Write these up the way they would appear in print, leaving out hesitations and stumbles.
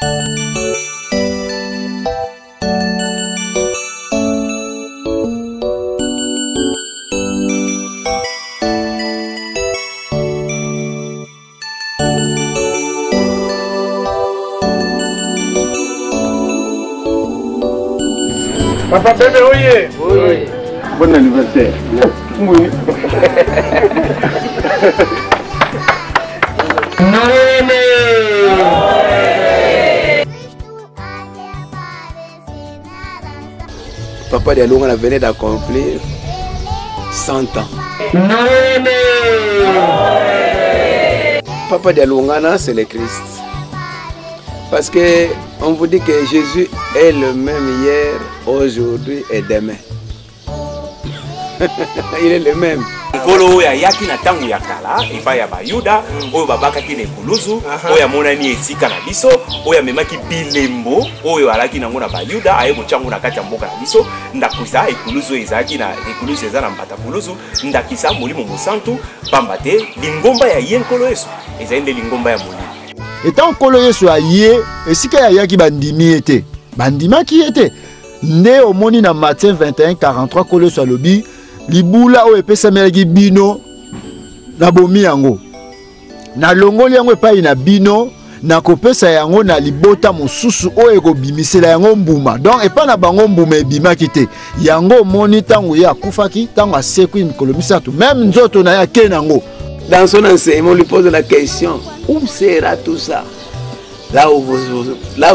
Papa bébé, oui. Oui. Bon anniversaire. Oui. Papa de Alungana venait d'accomplir 100 ans. Papa de Alungana, c'est le Christ. Parce que on vous dit que Jésus est le même hier, aujourd'hui et demain. Il est le même. Nkolo ya yaki na tangu ya kala epa ya bayuda oyo babakaki na ekuluzu oyo amonani esika na biso oyo amemaki bilembo oyo alaki nango na bayuda aye kotyango na kati ya mboka na biso ndakisa ekuluzu ezalaki na ekuluzu eza na mbata kuluzu ndakisa molimo mosantu pamba te lingomba ya ye nkolo Yesu ezali nde lingomba ya molimo. Etant nkolo Yesu aye esika ya yaki bandimi ete bandimaki ete nde omoni na Matthieu 21:43 nkolo Yesu alobi libula o epesamelaki bino na bomi yango na longoli yango epai na bino na kopesa yango na libota mosusu o ekobimisela yango mbuma donc epa na bango mbuma ebimaki te yango moni tango ya kufaki tango asekwi mikolo misato même nzoto na ya ke nango. Dans son enseignement, on lui pose la question, où sera tout ça? Là où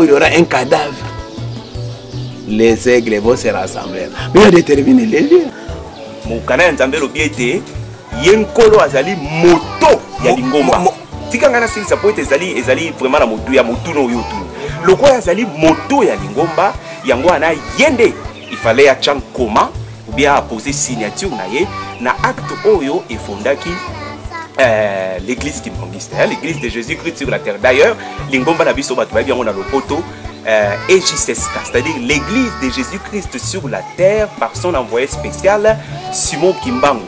il y aura un cadavre, les aigles vont se rassembler. Mais il a déterminé les lieux. Mukana nzambe lo biete yenkolo azali moto ya lingomba tika ngana silisa po ezali vraiment na moto ya motu no yotu loko azali moto ya lingomba yango ana yende il fallait a chan koma ou bien poser signature na ye na acte oyo e fondaki l'église kimbangiste, l'église de Jésus-Christ sur la terre. D'ailleurs lingomba na biso batu ba bien on a lopoto EJCSK, c'est-à-dire l'église de Jésus-Christ sur la terre par son envoyé spécial Simon Kimbangu.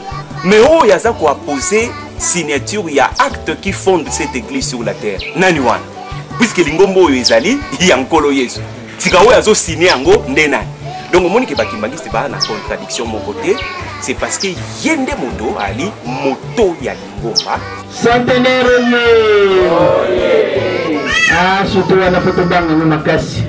Mais oh, il y a ça quoi poser signature, il y a acte qui fonde cette église sur la terre. Naniwan. Puisque l'ingombo ezali, il y a nkolo Yesu. Tika o yazo signé ango ndenani. Donc au monde qui va Kimbangi c'est pas la contradiction mon côté, c'est parce que yende moto ali moto ya lingomba. Centenaire. Ah, surtout à la photo banque de Makassi.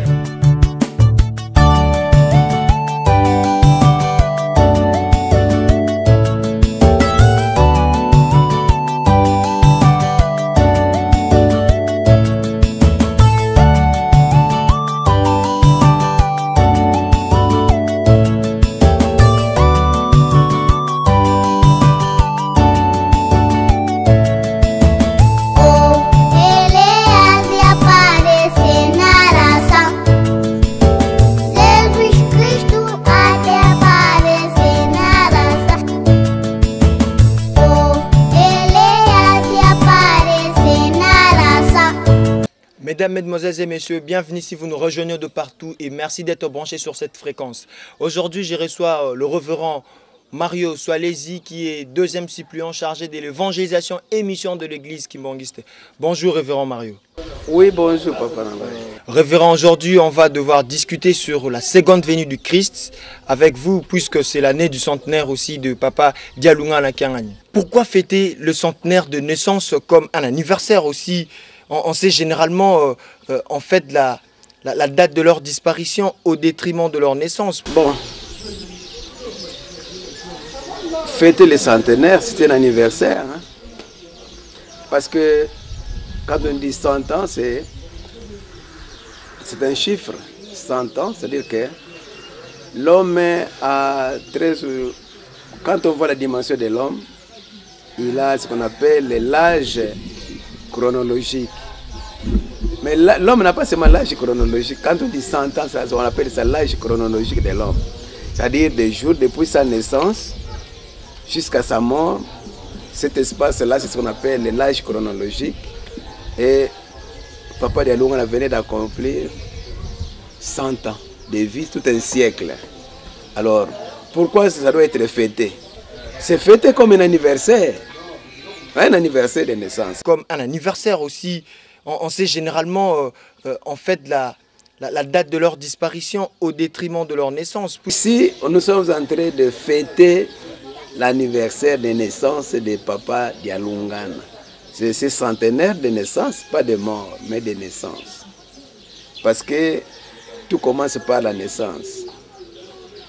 Mesdames, Mesdemoiselles et Messieurs, bienvenue si vous nous rejoignez de partout et merci d'être branchés sur cette fréquence. Aujourd'hui, je reçois le révérend Mario Soalezi qui est deuxième suppléant chargé de l'évangélisation et mission de l'église kimbangiste. Bonjour révérend Mario. Oui, bonjour Papa Namba. Révérend, aujourd'hui on va devoir discuter sur la seconde venue du Christ avec vous puisque c'est l'année du centenaire aussi de Papa Dialunga Lakiangani. Pourquoi fêter le centenaire de naissance comme un anniversaire aussi? On sait généralement en fait la date de leur disparition au détriment de leur naissance. Bon, fêter le centenaire, c'est un anniversaire. Hein? Parce que quand on dit 100 ans, c'est un chiffre. 100 ans, c'est-à-dire que l'homme a très... Quand on voit la dimension de l'homme, il a ce qu'on appelle l'âge chronologique. Mais l'homme n'a pas seulement l'âge chronologique. Quand on dit 100 ans, on appelle ça l'âge chronologique de l'homme. C'est-à-dire des jours depuis sa naissance jusqu'à sa mort. Cet espace-là, c'est ce qu'on appelle l'âge chronologique. Et Papa Dialunga venait d'accomplir 100 ans de vie, tout un siècle. Alors, pourquoi ça doit être fêté? C'est fêté comme un anniversaire. Un anniversaire de naissance. Comme un anniversaire aussi, on sait généralement en fait la date de leur disparition au détriment de leur naissance. Ici, nous sommes en train de fêter l'anniversaire de naissance de Papa Dialungana. C'est ce centenaire de naissance, pas de mort, mais de naissance. Parce que tout commence par la naissance.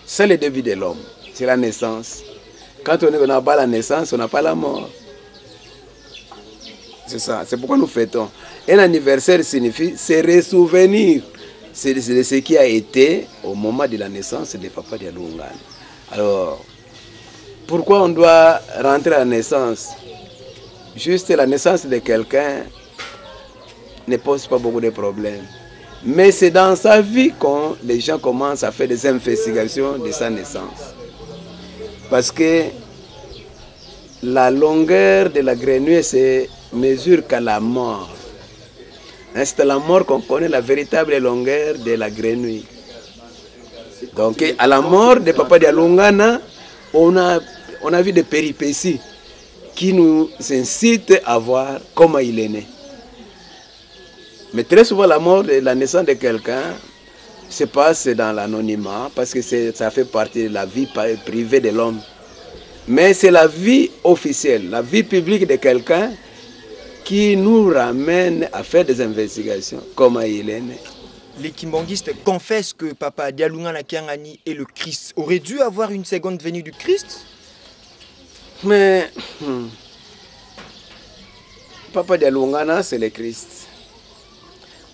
C'est le début de l'homme, c'est la naissance. Quand on n'a pas la naissance, on n'a pas la mort. C'est ça, c'est pourquoi nous fêtons. Un anniversaire signifie se ressouvenir. C'est ce qui a été au moment de la naissance de Papa Dialungana. Alors, pourquoi on doit rentrer à la naissance? Juste la naissance de quelqu'un ne pose pas beaucoup de problèmes. Mais c'est dans sa vie que les gens commencent à faire des investigations de sa naissance. Parce que la longueur de la grenouille se mesure qu'à la mort. C'est à la mort qu'on connaît la véritable longueur de la grenouille. Donc à la mort de Papa Dialungana, on a vu des péripéties qui nous incitent à voir comment il est né. Mais très souvent, la mort de la naissance de quelqu'un se passe dans l'anonymat parce que ça fait partie de la vie privée de l'homme. Mais c'est la vie officielle, la vie publique de quelqu'un qui nous ramène à faire des investigations. Comment il est né. Les Kimbanguistes confessent que Papa Dialungana Kiangani est le Christ. Aurait dû avoir une seconde venue du Christ? Mais Papa Dialungana, c'est le Christ.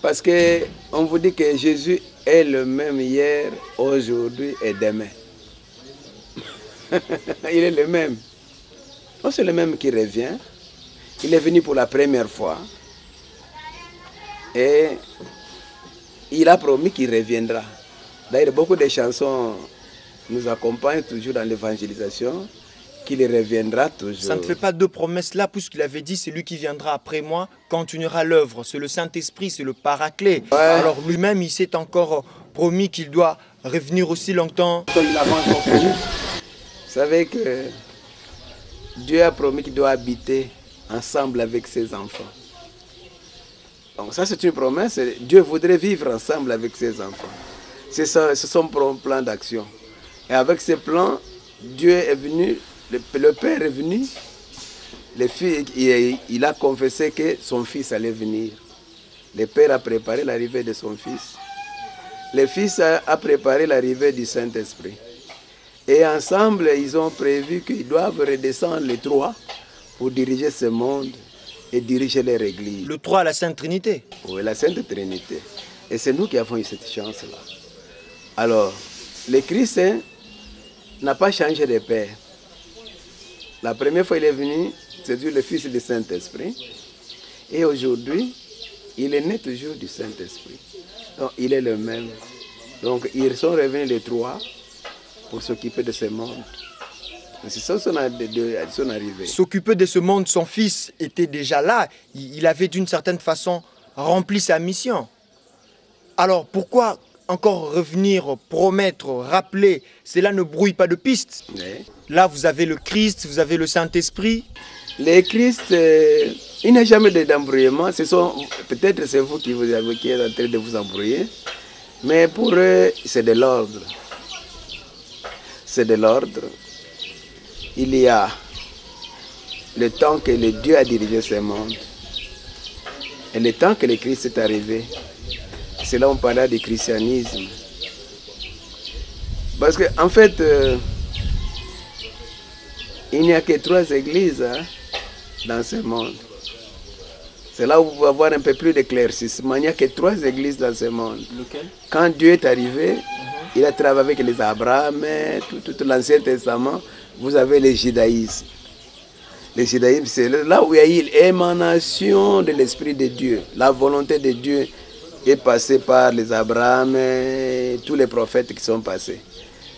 Parce qu'on vous dit que Jésus est le même hier, aujourd'hui et demain. Il est le même. Oh, c'est le même qui revient. Il est venu pour la première fois. Et il a promis qu'il reviendra. D'ailleurs, beaucoup de chansons nous accompagnent toujours dans l'évangélisation, qu'il reviendra toujours. Ça ne fait pas deux promesses là, puisqu'il avait dit celui qui viendra après moi continuera l'œuvre. C'est le Saint-Esprit, c'est le Paraclet. Ouais. Alors lui-même, il s'est encore promis qu'il doit revenir aussi longtemps. Vous savez que Dieu a promis qu'il doit habiter ensemble avec ses enfants. Donc ça, c'est une promesse. Dieu voudrait vivre ensemble avec ses enfants. C'est son plan d'action. Et avec ce plan, Dieu est venu. Le Père est venu, le fils, il a confessé que son fils allait venir. Le Père a préparé l'arrivée de son fils. Le Fils a préparé l'arrivée du Saint-Esprit. Et ensemble, ils ont prévu qu'ils doivent redescendre les trois pour diriger ce monde et diriger leur église. Le 3 à la Sainte Trinité. Oui, la Sainte Trinité. Et c'est nous qui avons eu cette chance-là. Alors, le Christ n'a pas changé de Père. La première fois il est venu, c'est le Fils du Saint-Esprit. Et aujourd'hui, il est né toujours du Saint-Esprit. Donc il est le même. Donc ils sont revenus les trois pour s'occuper de ce monde. C'est ça son arrivée. S'occuper de ce monde, son fils était déjà là. Il avait d'une certaine façon rempli sa mission. Alors pourquoi encore revenir, promettre, rappeler? Cela ne brouille pas de piste. Oui. Là, vous avez le Christ, vous avez le Saint-Esprit. Le Christ, il n'y a jamais d'embrouillement. Peut-être c'est vous qui êtes en train de vous embrouiller. Mais pour eux, c'est de l'ordre. C'est de l'ordre. Il y a le temps que le Dieu a dirigé ce monde. Et le temps que le Christ est arrivé. C'est là où on parlait du christianisme. Parce qu'en fait, il n'y a que 3 églises dans ce monde. C'est là où vous pouvez avoir un peu plus d'éclaircissement. Il n'y a que 3 églises dans ce monde. Lequel? Quand Dieu est arrivé, il a travaillé avec les Abraham, tout l'Ancien Testament. Vous avez le judaïsme. Le judaïsme, c'est là où il y a eu l'émanation de l'Esprit de Dieu. La volonté de Dieu est passé par les Abraham et tous les prophètes qui sont passés.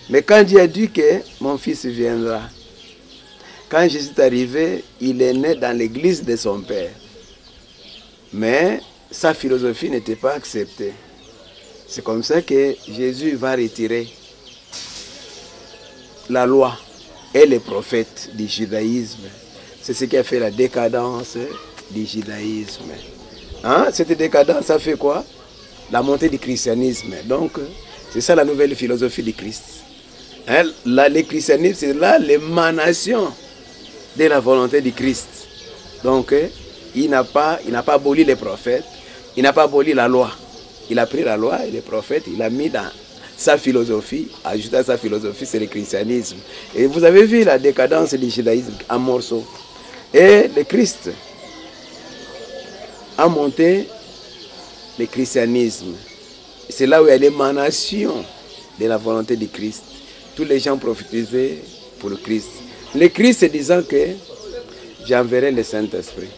Mais quand Dieu a dit que mon fils viendra, quand Jésus est arrivé, il est né dans l'église de son père. Mais sa philosophie n'était pas acceptée. C'est comme ça que Jésus va retirer la loi et les prophètes du judaïsme. C'est ce qui a fait la décadence du judaïsme. Hein? Cette décadence, ça fait quoi? La montée du christianisme. Donc, c'est ça la nouvelle philosophie du Christ. Hein? Là, le christianisme, c'est là l'émanation de la volonté du Christ. Donc, il n'a pas aboli les prophètes, il n'a pas aboli la loi. Il a pris la loi et les prophètes, il a mis dans sa philosophie, ajouté à sa philosophie, c'est le christianisme. Et vous avez vu la décadence du judaïsme en morceaux. Et le Christ a monté le christianisme. C'est là où il y a l'émanation de la volonté du Christ. Tous les gens prophétisaient pour le Christ. Le Christ disant que j'enverrai le Saint-Esprit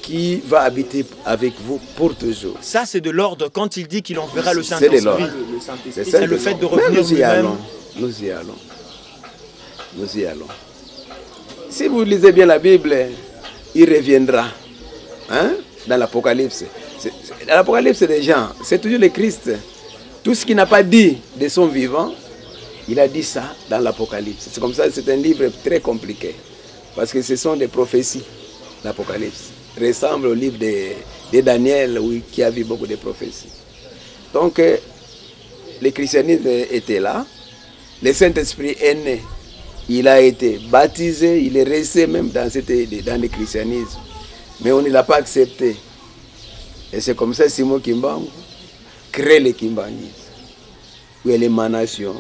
qui va habiter avec vous pour toujours. Ça, c'est de l'ordre quand il dit qu'il enverra le Saint-Esprit. C'est de l'ordre. C'est le fait de revenir nous y allons. Nous y allons. Nous y allons. Si vous lisez bien la Bible, il reviendra. Hein? Dans l'Apocalypse. Dans l'Apocalypse des gens, c'est toujours le Christ. Tout ce qu'il n'a pas dit de son vivant, il a dit ça dans l'Apocalypse. C'est comme ça, c'est un livre très compliqué. Parce que ce sont des prophéties, l'Apocalypse. Ressemble au livre de Daniel, oui, qui a vu beaucoup de prophéties. Donc, le christianisme était là. Le Saint-Esprit est né. Il a été baptisé, il est resté même dans le christianisme. Mais on ne l'a pas accepté. Et c'est comme ça que Simon Kimbangu crée le kimbangisme. Où il y a l'émanation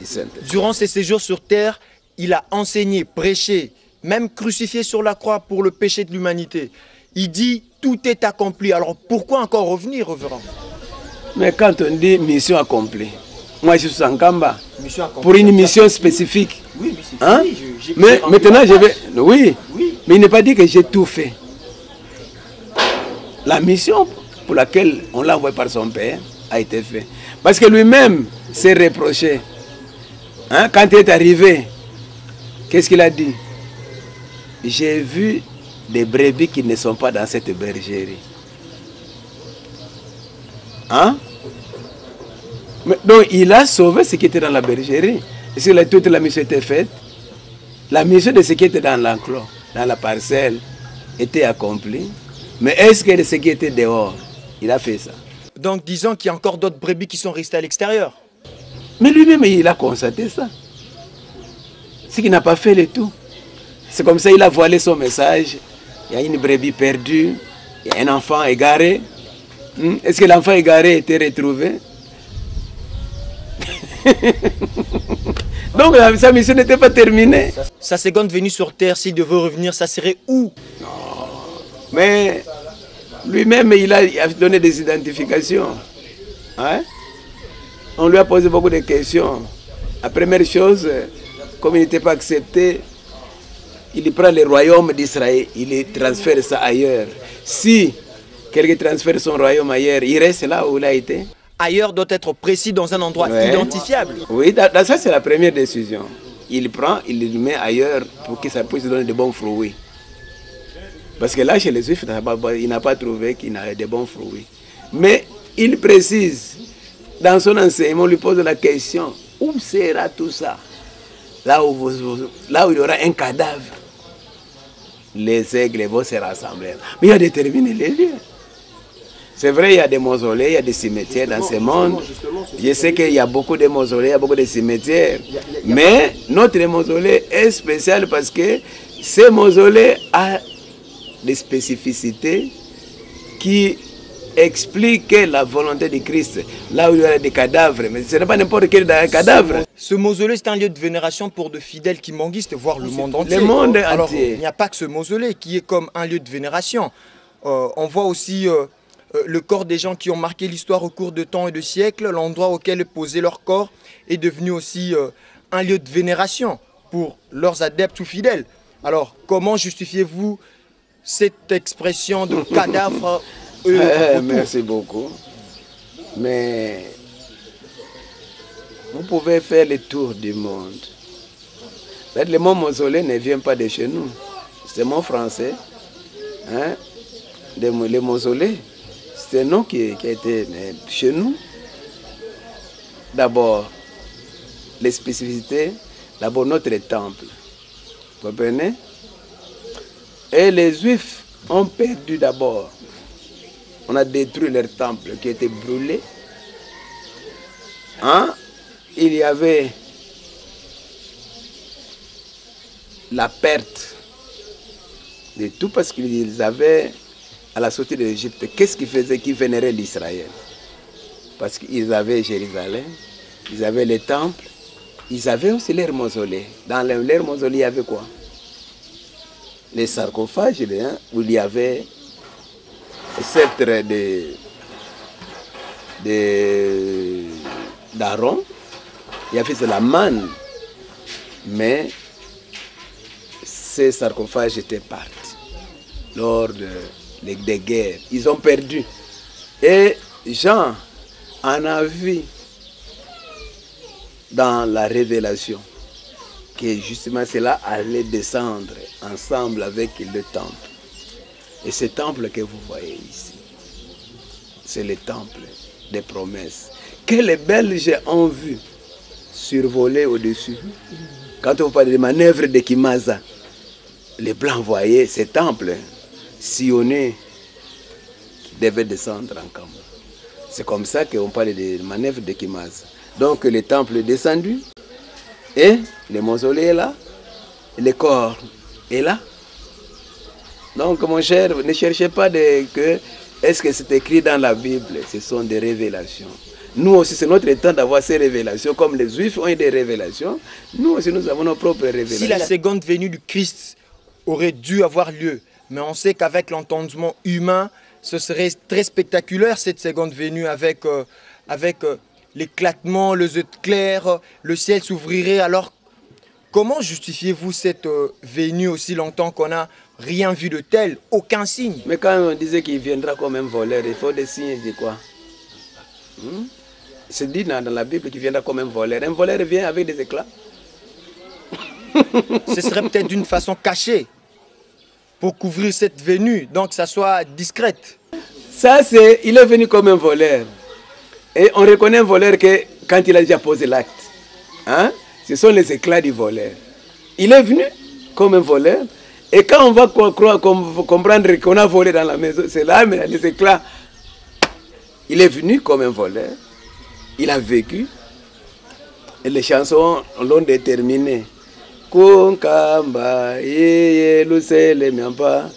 du Saint-Esprit. Durant ses séjours sur terre, il a enseigné, prêché, même crucifié sur la croix pour le péché de l'humanité. Il dit tout est accompli. Alors pourquoi encore revenir, révérend? Mais quand on dit mission accomplie, moi je suis en Kamba pour une mission spécifique. Oui, mais maintenant je vais. Oui, mais il n'est pas dit que j'ai tout fait. La mission pour laquelle on l'a envoyé par son père a été faite. Parce que lui-même s'est reproché. Quand il est arrivé, qu'est-ce qu'il a dit? J'ai vu des brebis qui ne sont pas dans cette bergerie. Donc il a sauvé ce qui était dans la bergerie. Et si toute la mission était faite, la mission de ce qui était dans l'enclos, dans la parcelle, était accomplie. Mais est-ce que de ce qui était dehors, il a fait ça? Donc disons qu'il y a encore d'autres brebis qui sont restées à l'extérieur. Mais lui-même, il a constaté ça. Ce qu'il n'a pas fait le tout. C'est comme ça qu'il a voilé son message. Il y a une brebis perdue, il y a un enfant égaré. Est-ce que l'enfant égaré était retrouvé? Donc sa mission n'était pas terminée. Sa seconde venue sur terre, s'il devait revenir, ça serait où? Non. Mais lui-même, il a donné des identifications. On lui a posé beaucoup de questions. La première chose, comme il n'était pas accepté, il prend le royaume d'Israël, il transfère ça ailleurs. Si quelqu'un transfère son royaume ailleurs, il reste là où il a été. Ailleurs doit être précis dans un endroit identifiable. Oui, ça c'est la première décision. Il prend, il le met ailleurs pour que ça puisse donner de bons fruits. Parce que là, chez les Juifs, il n'a pas trouvé qu'il a de bons fruits. Mais il précise, dans son enseignement, on lui pose la question, où sera tout ça? Là où il y aura un cadavre, les aigles vont se rassembler. Mais il a déterminé les lieux. C'est vrai, il y a des mausolées, il y a des cimetières dans ce monde. Je sais qu'il y a beaucoup de mausolées, il y a beaucoup de cimetières. Mais notre mausolée est spécial parce que ce mausolée a des spécificités qui expliquent la volonté de Christ. Là où il y a des cadavres, mais ce n'est pas n'importe quel cadavre. Ce mausolée, c'est un lieu de vénération pour de fidèles kimbanguistes, voire le monde entier. Le monde entier. Alors, il n'y a pas que ce mausolée qui est comme un lieu de vénération. On voit aussi le corps des gens qui ont marqué l'histoire au cours de temps et de siècles. L'endroit auquel poser leur corps est devenu aussi un lieu de vénération pour leurs adeptes ou fidèles. Alors, comment justifiez-vous cette expression de cadavre? Merci beaucoup. Mais vous pouvez faire le tour du monde. Le mot mausolée ne vient pas de chez nous. C'est un mot français. Le mausolée, c'est un nom qui a été chez nous. D'abord, les spécificités. D'abord, notre temple. Vous comprenez? Et les Juifs ont perdu d'abord. On a détruit leur temple qui était brûlé. Hein? Il y avait la perte de tout parce qu'ils avaient, à la sortie de l'Égypte, qu'est-ce qu'ils faisaient? Qu'ils vénéraient l'Israël. Parce qu'ils avaient Jérusalem, ils avaient les temples, ils avaient aussi leur mausolée. Dans leur mausolée, il y avait quoi? Les sarcophages, hein, où il y avait le sceptre d'Aaron, il y avait la manne, mais ces sarcophages étaient partis lors des guerres. Ils ont perdu. Et Jean en a vu dans la révélation que justement cela allait descendre ensemble avec le temple. Et ce temple que vous voyez ici, c'est le temple des promesses que les Belges ont vu survoler au-dessus. Quand on parle des manœuvres de Kimaza, les Blancs voyaient ces temples sillonnés qui devaient descendre en Cameroun. C'est comme ça qu'on parle des manœuvres de Kimaza. Donc le temple est descendu et le mausolée est là, le corps est là. Donc mon cher, ne cherchez pas que est-ce que c'est écrit dans la Bible, ce sont des révélations. Nous aussi, c'est notre temps d'avoir ces révélations, comme les Juifs ont eu des révélations, nous aussi nous avons nos propres révélations. Si la seconde venue du Christ aurait dû avoir lieu, mais on sait qu'avec l'entendement humain, ce serait très spectaculaire cette seconde venue avec l'éclatement, les yeux clairs, le ciel s'ouvrirait. Alors, comment justifiez-vous cette venue aussi longtemps qu'on n'a rien vu de tel, aucun signe? Mais quand on disait qu'il viendra comme un voleur, il faut des signes de quoi? C'est dit dans la Bible qu'il viendra comme un voleur. Un voleur vient avec des éclats. Ce serait peut-être d'une façon cachée pour couvrir cette venue, donc que ça soit discrète. Ça, il est venu comme un voleur. Et on reconnaît un voleur que quand il a déjà posé l'acte. Hein? Ce sont les éclats du voleur. Il est venu comme un voleur. Et quand on va comprendre qu'on a volé dans la maison, c'est là, mais les éclats. Il est venu comme un voleur. Il a vécu. Et les chansons l'ont déterminé. Kunkamba yeye lusele miamba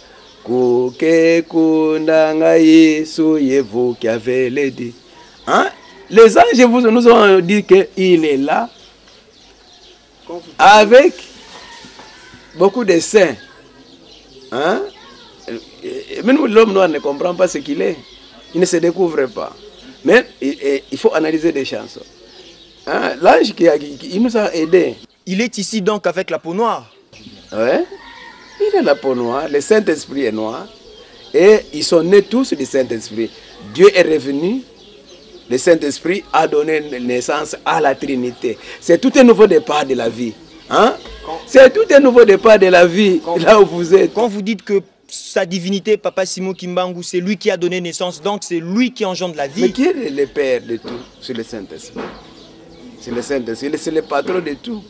kuke kundanga yesu yevu qui avait les dit. Hein? Les anges nous ont dit qu'il est là avec beaucoup de saints. Hein? Même l'homme noir ne comprend pas ce qu'il est. Il ne se découvre pas. Mais il faut analyser des chansons. Hein? L'ange il nous a aidés. Il est ici donc avec la peau noire. Ouais. Il a la peau noire. Le Saint-Esprit est noir. Et ils sont nés tous du Saint-Esprit. Dieu est revenu. Le Saint-Esprit a donné naissance à la Trinité. C'est tout un nouveau départ de la vie. Hein? C'est tout un nouveau départ de la vie, là où vous êtes. Quand vous dites que sa divinité, Papa Simon Kimbangu, c'est lui qui a donné naissance, donc c'est lui qui engendre la vie. Mais qui est le Père de tout? C'est le Saint-Esprit. C'est le Saint-Esprit, c'est le patron de tout.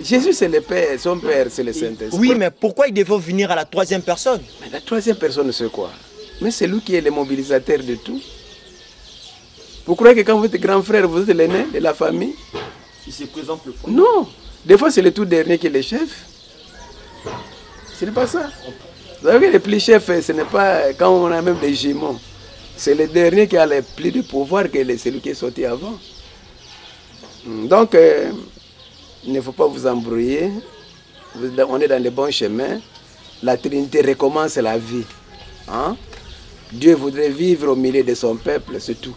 Jésus, c'est le Père, son Père, c'est le Saint-Esprit. Oui, mais pourquoi il devait venir à la troisième personne? Mais la troisième personne, c'est quoi? Mais c'est lui qui est le mobilisateur de tout. Vous croyez que quand vous êtes grand frère, vous êtes l'aîné de la famille? Il se présente le premier. Non. Des fois, c'est le tout dernier qui est le chef. Ce n'est pas ça. Vous savez que le plus chef, ce n'est pas quand on a même des jumeaux. C'est le dernier qui a le plus de pouvoir que celui qui est sorti avant. Donc, il ne faut pas vous embrouiller. On est dans le bon chemin. La Trinité recommence la vie. Hein? Dieu voudrait vivre au milieu de son peuple, c'est tout.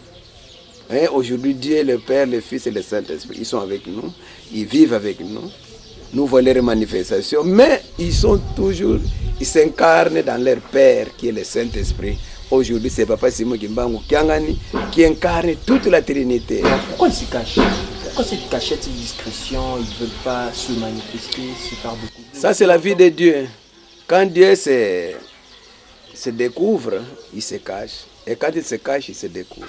Aujourd'hui, Dieu, le Père, le Fils et le Saint-Esprit, ils sont avec nous, ils vivent avec nous. Nous voyons les manifestations, mais ils sont toujours, ils s'incarnent dans leur Père, qui est le Saint-Esprit. Aujourd'hui, c'est Papa Simon Kimbangu Kiangani qui incarne toute la Trinité. Pourquoi ils se cachent? Pourquoi cette cachette, cette discrétion, ils ne veulent pas se manifester, se faire beaucoup? Ça, c'est la vie de Dieu. Quand Dieu se découvre, il se cache. Et quand il se cache, il se découvre.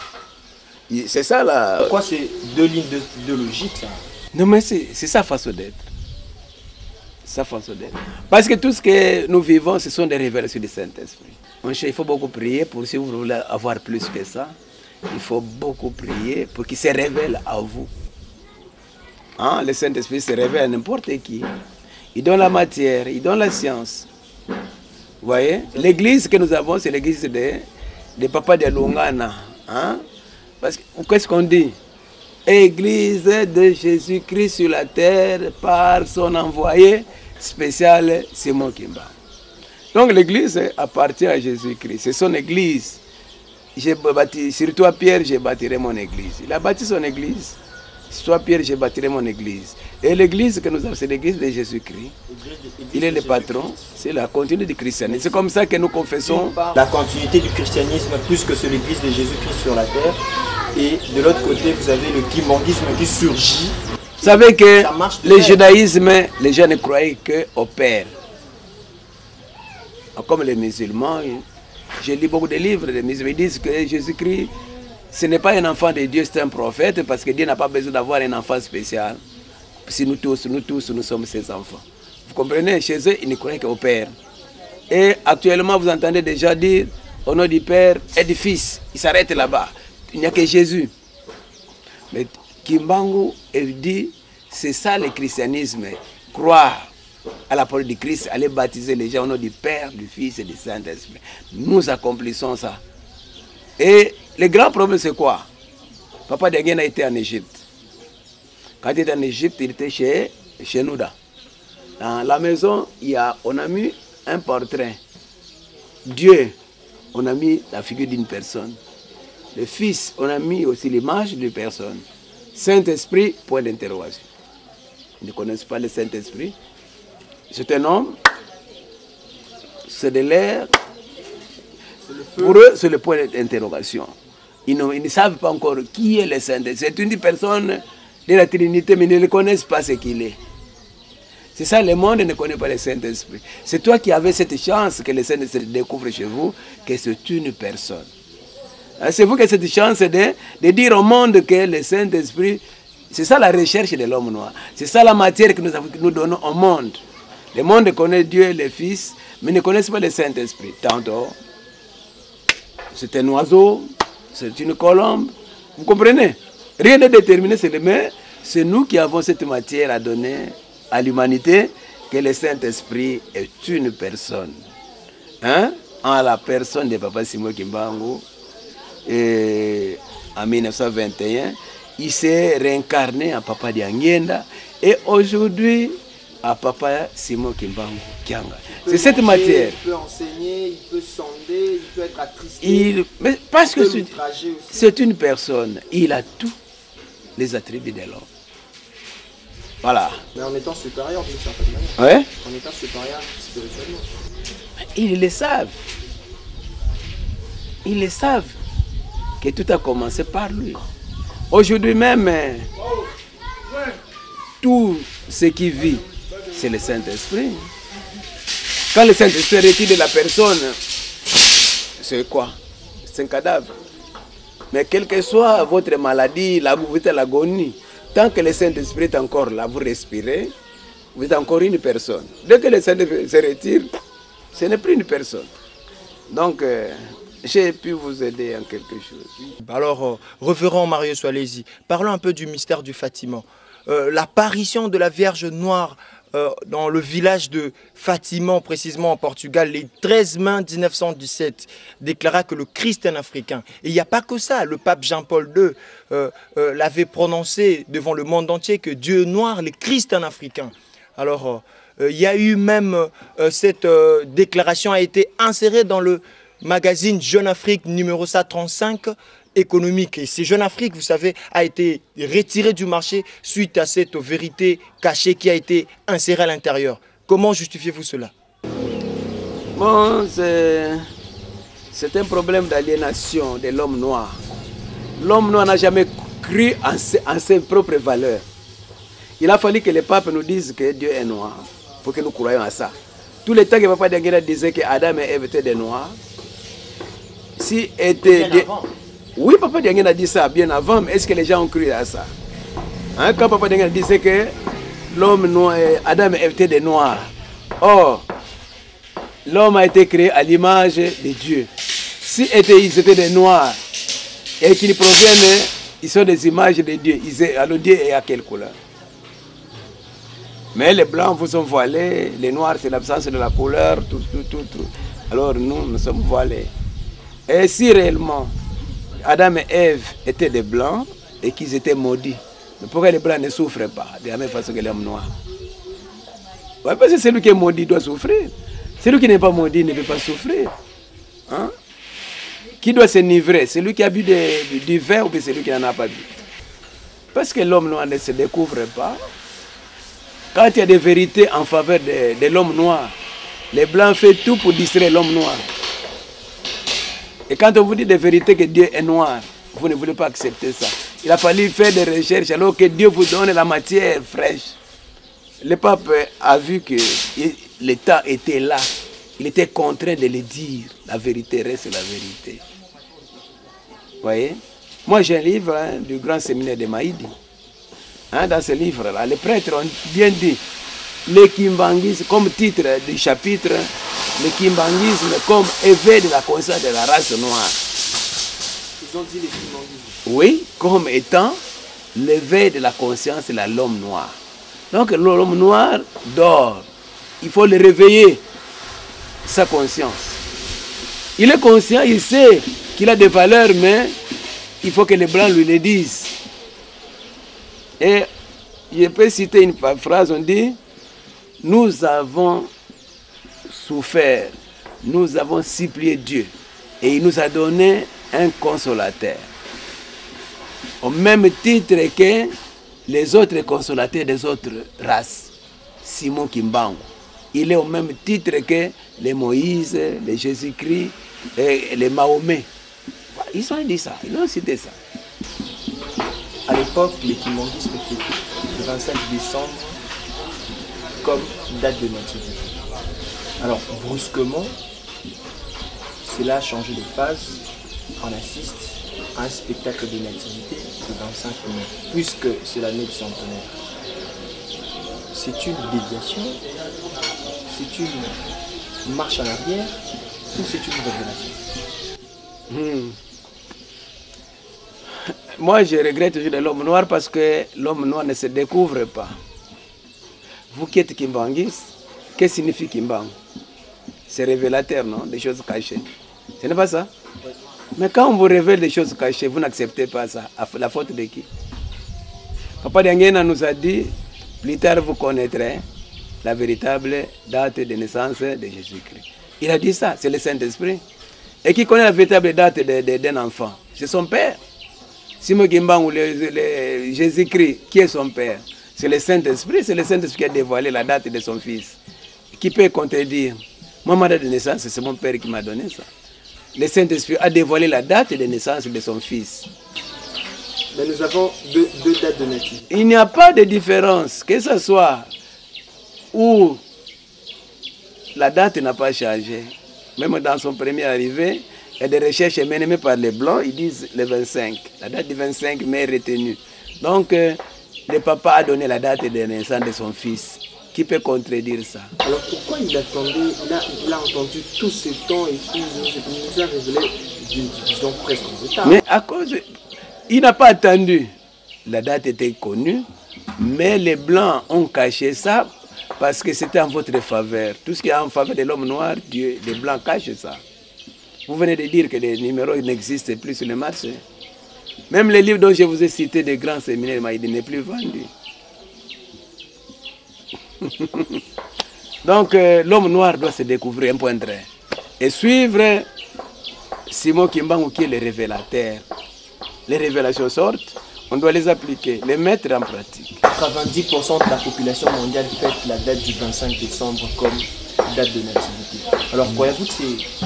C'est ça là. Pourquoi c'est deux lignes de logique ça? Non mais c'est sa façon d'être. Ça fonctionne. Parce que tout ce que nous vivons, ce sont des révélations du Saint-Esprit. Il faut beaucoup prier pour, si vous voulez avoir plus que ça, il faut beaucoup prier pour qu'il se révèle à vous. Hein? Le Saint-Esprit se révèle à n'importe qui. Il donne la matière, il donne la science. Vous voyez? L'église que nous avons, c'est l'église de Papa de Lungana. Hein? Parce que, qu'est-ce qu'on dit? Église de Jésus-Christ sur la terre par son envoyé spécial Simon Kimba. Donc l'église appartient à Jésus-Christ. C'est son église. J'ai bâti, sur toi Pierre, j'ai bâtirai mon église. Il a bâti son église. Sur toi Pierre, j'ai bâtirai mon église. Et l'église que nous avons, c'est l'église de Jésus-Christ. Il est le patron. C'est la continuité du christianisme. C'est comme ça que nous confessons. La continuité du christianisme plus que c'est l'église de Jésus-Christ sur la terre. Et de l'autre côté, vous avez le kimbanguisme qui surgit. Vous savez que le judaïsme, les gens ne croyaient qu'au Père. Comme les musulmans, je lis beaucoup de livres des musulmans, ils disent que Jésus-Christ, ce n'est pas un enfant de Dieu, c'est un prophète, parce que Dieu n'a pas besoin d'avoir un enfant spécial. Si nous tous, nous sommes ses enfants. Vous comprenez? Chez eux, ils ne croyaient qu'au Père. Et actuellement, vous entendez déjà dire, au nom du Père et du Fils, il s'arrête là-bas. Il n'y a que Jésus. Mais Kimbangu dit, c'est ça le christianisme, croire à la parole du Christ, aller baptiser les gens au nom du Père, du Fils et du Saint-Esprit. Nous accomplissons ça. Et le grand problème, c'est quoi? Papa Diagen a été en Égypte. Quand il était en Égypte, il était chez Nouda. Dans la maison, on a mis un portrait. Dieu, on a mis la figure d'une personne. Le Fils, on a mis aussi l'image d'une personne. Saint-Esprit, point d'interrogation. Ils ne connaissent pas le Saint-Esprit. C'est un homme, c'est de l'air. Pour eux, c'est le point d'interrogation. Ils ne savent pas encore qui est le Saint-Esprit. C'est une personne de la Trinité, mais ils ne connaissent pas ce qu'il est. C'est ça, le monde ne connaît pas le Saint-Esprit. C'est toi qui avais cette chance que le Saint-Esprit découvre chez vous, que c'est une personne. C'est vous qui avez cette chance de dire au monde que le Saint-Esprit, c'est ça la recherche de l'homme noir. C'est ça la matière que nous donnons au monde. Le monde connaît Dieu et le Fils, mais ne connaissent pas le Saint-Esprit. Tantôt, c'est un oiseau, c'est une colombe. Vous comprenez? Rien n'est déterminé, c'est nous qui avons cette matière à donner à l'humanité, que le Saint-Esprit est une personne. Hein? En la personne de Papa Simon Kimbangu, et en 1921, il s'est réincarné en Papa Diangenda et aujourd'hui à Papa Simon Kimbangu Kianga. C'est cette matière. Il peut enseigner, il peut sonder, il peut être attristé. Mais parce que c'est une personne, il a tous les attributs de l'homme. Voilà. Mais en étant supérieur d'une certaine manière. Ouais? En étant supérieur spirituellement. Ils le savent. Ils le savent. Que tout a commencé par lui. Aujourd'hui même, tout ce qui vit, c'est le Saint-Esprit. Quand le Saint-Esprit retire de la personne, c'est quoi? C'est un cadavre. Mais quelle que soit votre maladie, vous êtes à l'agonie, tant que le Saint-Esprit est encore là, vous respirez, vous êtes encore une personne. Dès que le Saint-Esprit se retire, ce n'est plus une personne. Donc, j'ai pu vous aider en quelque chose. Alors, révérend Marius Walesi, parlons un peu du mystère du Fatima. L'apparition de la Vierge Noire dans le village de Fatima, précisément en Portugal, les 13 mai 1917, déclara que le Christ est un Africain. Et il n'y a pas que ça. Le pape Jean-Paul II l'avait prononcé devant le monde entier que Dieu est noir, le Christ est un Africain. Alors, il y a eu même cette déclaration a été insérée dans le magazine Jeune Afrique numéro 135 économique. Et ce Jeune Afrique, vous savez, a été retiré du marché suite à cette vérité cachée qui a été insérée à l'intérieur. Comment justifiez-vous cela? Bon, c'est un problème d'aliénation de l'homme noir. L'homme noir n'a jamais cru en ses propres valeurs. Il a fallu que les papes nous disent que Dieu est noir pour que nous croyions à ça. Tout le temps que Papa Diangenda disait que Adam et Ève étaient des noirs, si était oui, Papa Diangenda a dit ça bien avant, mais est-ce que les gens ont cru à ça? Hein, quand Papa Diangenda disait que l'homme noir, Adam était des noirs. Or, l'homme a été créé à l'image de Dieu. Si ils étaient des noirs et qu'ils proviennent, ils sont des images de Dieu. Alors Dieu est à quelle couleur? Mais les blancs vous sont voilés, les noirs c'est l'absence de la couleur, tout. Alors nous sommes voilés. Et si réellement Adam et Ève étaient des blancs et qu'ils étaient maudits, mais pourquoi les blancs ne souffrent pas de la même façon que l'homme noir? Ouais, parce que celui qui est maudit doit souffrir. Celui qui n'est pas maudit ne peut pas souffrir. Hein? Qui doit s'enivrer? Celui qui a bu du vin ou bien celui qui n'en a pas bu? Parce que l'homme noir ne se découvre pas. Quand il y a des vérités en faveur de l'homme noir, les blancs font tout pour distraire l'homme noir. Et quand on vous dit des vérités que Dieu est noir, vous ne voulez pas accepter ça. Il a fallu faire des recherches alors que Dieu vous donne la matière fraîche. Le pape a vu que l'État était là. Il était contraint de le dire. La vérité reste la vérité. Vous voyez? Moi j'ai un livre du grand séminaire de Maïdi. Dans ce livre-là, les prêtres ont bien dit le kimbangisme, comme titre du chapitre, le kimbangisme comme éveil de la conscience de la race noire. Ils ont dit le kimbangisme. Oui, comme étant l'éveil de la conscience de l'homme noir. Donc l'homme noir dort. Il faut le réveiller, sa conscience. Il est conscient, il sait qu'il a des valeurs, mais il faut que les blancs lui le disent. Et je peux citer une phrase, on dit, nous avons souffert, nous avons supplié Dieu, et il nous a donné un consolateur. Au même titre que les autres consolateurs des autres races, Simon Kimbangu. Il est au même titre que les Moïse, les Jésus-Christ et les Mahomet. Ils ont dit ça, ils ont cité ça. À l'époque, le kimbangisme fêtait le 25 décembre comme date de nativité. Alors, brusquement, cela a changé de phase. On assiste à un spectacle de nativité le 25 mai, puisque c'est l'année du centenaire. C'est une déviation, c'est une marche en arrière, ou c'est une révélation? Moi, je regrette toujours de l'homme noir parce que l'homme noir ne se découvre pas. Vous qui êtes kimbangiste, qu'est-ce que signifie kimbang? C'est révélateur, non? Des choses cachées. Ce n'est pas ça? Oui. Mais quand on vous révèle des choses cachées, vous n'acceptez pas ça. La faute de qui? Papa Diangena nous a dit, plus tard vous connaîtrez la véritable date de naissance de Jésus-Christ. Il a dit ça, c'est le Saint-Esprit. Et qui connaît la véritable date d'un enfant? C'est son père. Simon Kimbangu ou Jésus-Christ, qui est son père? C'est le Saint-Esprit, c'est le Saint-Esprit qui a dévoilé la date de son fils. Qui peut contredire? Moi, ma date de naissance, c'est mon père qui m'a donné ça. Le Saint-Esprit a dévoilé la date de naissance de son fils. Mais nous avons deux dates de nativité. Il n'y a pas de différence, que ce soit où la date n'a pas changé. Même dans son premier arrivée, il y a des recherches menées par les Blancs, ils disent le 25. La date du 25 mai est retenue. Donc, le papa a donné la date de naissance de son fils. Qui peut contredire ça? Alors pourquoi il attendait, il a entendu tout ce temps et puis il nous a révélé, disons presque en retard. Mais à cause, il n'a pas attendu. La date était connue, mais les Blancs ont caché ça parce que c'était en votre faveur. Tout ce qui est en faveur de l'homme noir, Dieu, les Blancs cachent ça. Vous venez de dire que les numéros n'existent plus sur le marché. Même les livres dont je vous ai cité des grands séminaires, il n'est plus vendu. Donc l'homme noir doit se découvrir un point de trait et suivre Simon Kimbangu qui est le révélateur. Les révélations sortent, on doit les appliquer, les mettre en pratique. 90% de la population mondiale fête la date du 25 décembre comme date de nativité. Alors croyez-vous que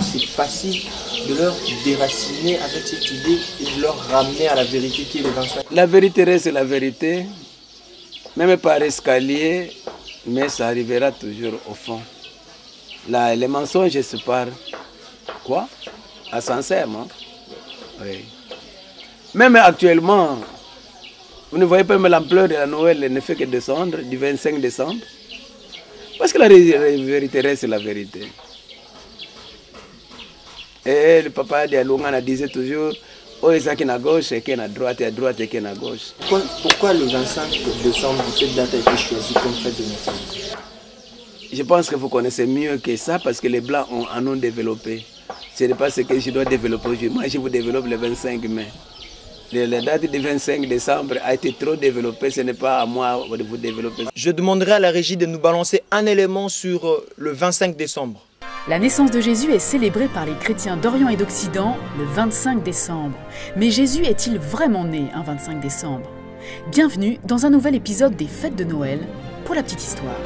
c'est facile de leur déraciner avec cette idée et de leur ramener à la vérité qui est le 25? La vérité reste la vérité, même par escalier, mais ça arrivera toujours au fond. Là, les mensonges se parlent. Quoi? À sincèrement. Oui. Même actuellement, Vous ne voyez pas même l'ampleur de la Noël, elle ne fait que descendre du 25 décembre. Parce que la vérité reste la vérité. Et le papa de Alungana disait toujours, oh, il y a à gauche et qu'il y a à droite, et à droite et qu'il y a à gauche. Pourquoi le 25 décembre, cette date a été choisie comme fête de naissance? Je pense que vous connaissez mieux que ça parce que les Blancs en ont développé. Ce n'est pas ce que je dois développer. Moi, je vous développe le 25 mai. La date du 25 décembre a été trop développée. Ce n'est pas à moi de vous développer. Je demanderai à la régie de nous balancer un élément sur le 25 décembre. La naissance de Jésus est célébrée par les chrétiens d'Orient et d'Occident le 25 décembre. Mais Jésus est-il vraiment né un 25 décembre? Bienvenue dans un nouvel épisode des Fêtes de Noël pour la petite histoire.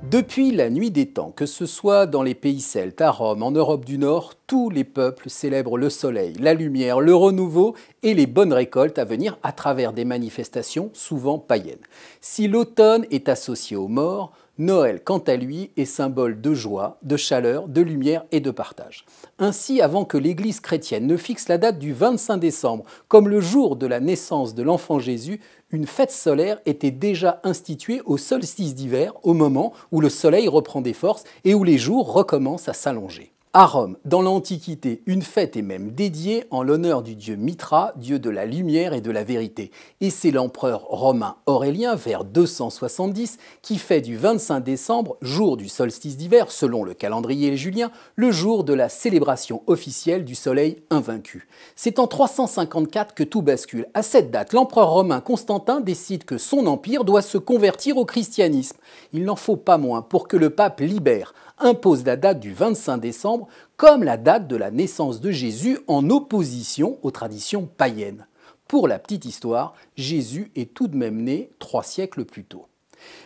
Depuis la nuit des temps, que ce soit dans les pays celtes, à Rome, en Europe du Nord, tous les peuples célèbrent le soleil, la lumière, le renouveau et les bonnes récoltes à venir à travers des manifestations souvent païennes. Si l'automne est associé aux morts, Noël, quant à lui, est symbole de joie, de chaleur, de lumière et de partage. Ainsi, avant que l'Église chrétienne ne fixe la date du 25 décembre comme le jour de la naissance de l'enfant Jésus, une fête solaire était déjà instituée au solstice d'hiver, au moment où le soleil reprend des forces et où les jours recommencent à s'allonger. À Rome, dans l'Antiquité, une fête est même dédiée en l'honneur du dieu Mitra, dieu de la lumière et de la vérité. Et c'est l'empereur romain Aurélien, vers 270, qui fait du 25 décembre, jour du solstice d'hiver, selon le calendrier julien, le jour de la célébration officielle du soleil invaincu. C'est en 354 que tout bascule. À cette date, l'empereur romain Constantin décide que son empire doit se convertir au christianisme. Il n'en faut pas moins pour que le pape Libère impose la date du 25 décembre comme la date de la naissance de Jésus en opposition aux traditions païennes. Pour la petite histoire, Jésus est tout de même né 3 siècles plus tôt.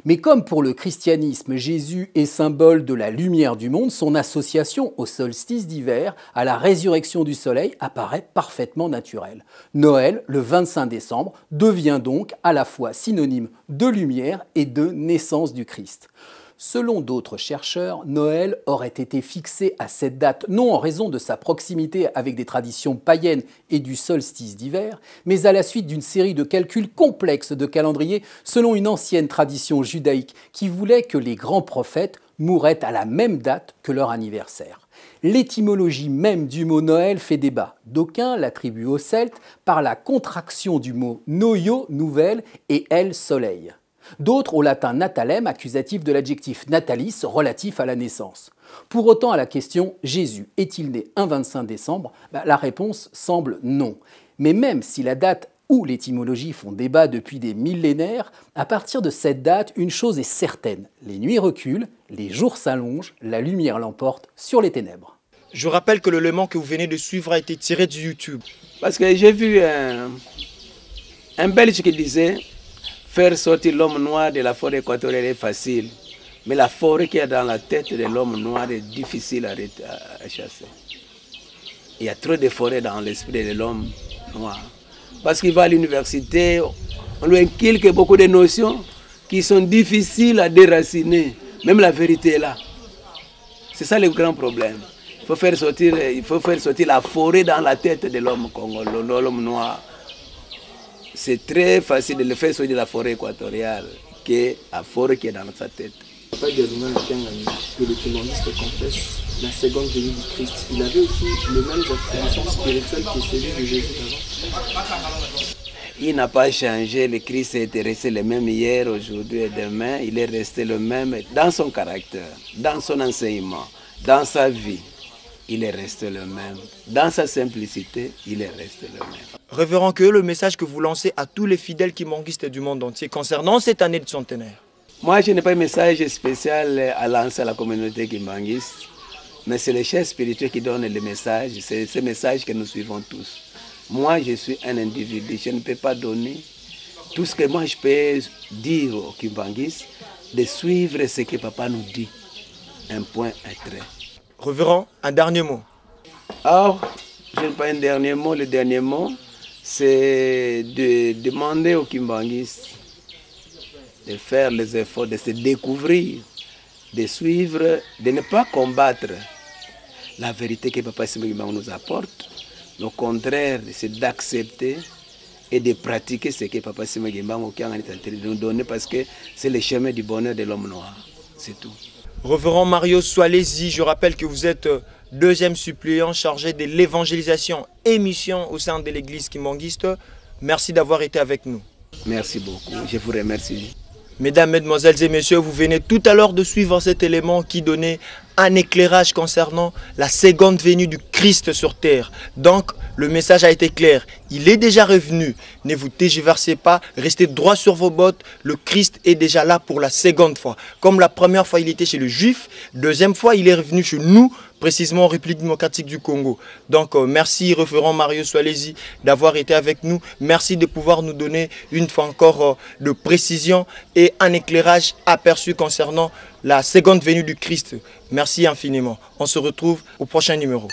Mais comme pour le christianisme, Jésus est symbole de la lumière du monde, son association au solstice d'hiver, à la résurrection du soleil, apparaît parfaitement naturelle. Noël, le 25 décembre, devient donc à la fois synonyme de lumière et de naissance du Christ. Selon d'autres chercheurs, Noël aurait été fixé à cette date non en raison de sa proximité avec des traditions païennes et du solstice d'hiver, mais à la suite d'une série de calculs complexes de calendrier selon une ancienne tradition judaïque qui voulait que les grands prophètes mouraient à la même date que leur anniversaire. L'étymologie même du mot Noël fait débat. D'aucuns l'attribuent aux Celtes par la contraction du mot noio, nouvelle, et el, soleil. D'autres au latin natalem, accusatif de l'adjectif natalis, relatif à la naissance. Pour autant, à la question « Jésus est-il né un 25 décembre ?», la réponse semble non. Mais même si la date ou l'étymologie font débat depuis des millénaires, à partir de cette date, une chose est certaine. Les nuits reculent, les jours s'allongent, la lumière l'emporte sur les ténèbres. Je rappelle que l'élément que vous venez de suivre a été tiré du YouTube. Parce que j'ai vu un Belge qui disait « Faire sortir l'homme noir de la forêt équatoriale est facile, mais la forêt qui est dans la tête de l'homme noir est difficile à chasser. » Il y a trop de forêts dans l'esprit de l'homme noir. Parce qu'il va à l'université, on lui inculque beaucoup de notions qui sont difficiles à déraciner. Même la vérité est là. C'est ça le grand problème. Il faut faire sortir la forêt dans la tête de l'homme congolais, l'homme noir. C'est très facile de le faire sortir de la forêt équatoriale que la forêt qui est dans sa tête. Papa Dialounga Nakangani, que le témoigniste confesse la seconde venue du Christ, il avait aussi les mêmes attributions spirituelles que celui de Jésus avant. Il n'a pas changé, le Christ était resté le même hier, aujourd'hui et demain. Il est resté le même dans son caractère, dans son enseignement, dans sa vie. Il est resté le même. Dans sa simplicité, il est resté le même. Révérend, que le message que vous lancez à tous les fidèles kimbanguistes du monde entier concernant cette année de centenaire? Moi, je n'ai pas un message spécial à lancer à la communauté kimbanguiste, mais c'est les chefs spirituels qui donnent le message. C'est ce message que nous suivons tous. Moi, je suis un individu. Je ne peux pas donner tout ce que moi je peux dire aux kimbanguistes, de suivre ce que papa nous dit. Un point, un trait. Révérend, un dernier mot. Or, je n'ai pas un dernier mot. Le dernier mot, c'est de demander aux kimbanguistes de faire les efforts, de se découvrir, de suivre, de ne pas combattre la vérité que Papa Simba nous apporte, Le contraire, c'est d'accepter et de pratiquer ce que Papa Simon Kimbangu est en train de nous donner parce que c'est le chemin du bonheur de l'homme noir. C'est tout. Révérend Mario Soalezi, je rappelle que vous êtes deuxième suppléant chargé de l'évangélisation et mission au sein de l'église kimbanguiste. Merci d'avoir été avec nous. Merci beaucoup, je vous remercie. Mesdames, Mesdemoiselles et Messieurs, vous venez tout à l'heure de suivre cet élément qui donnait un éclairage concernant la seconde venue du Christ sur terre. Donc, le message a été clair. Il est déjà revenu. Ne vous tergiversez pas, restez droit sur vos bottes. Le Christ est déjà là pour la seconde fois. Comme la première fois, il était chez le Juif. Deuxième fois, il est revenu chez nous, précisément en République démocratique du Congo. Donc, merci, référent Mario Soalezi, d'avoir été avec nous. Merci de pouvoir nous donner une fois encore de précision et un éclairage aperçu concernant la seconde venue du Christ. Merci infiniment. On se retrouve au prochain numéro.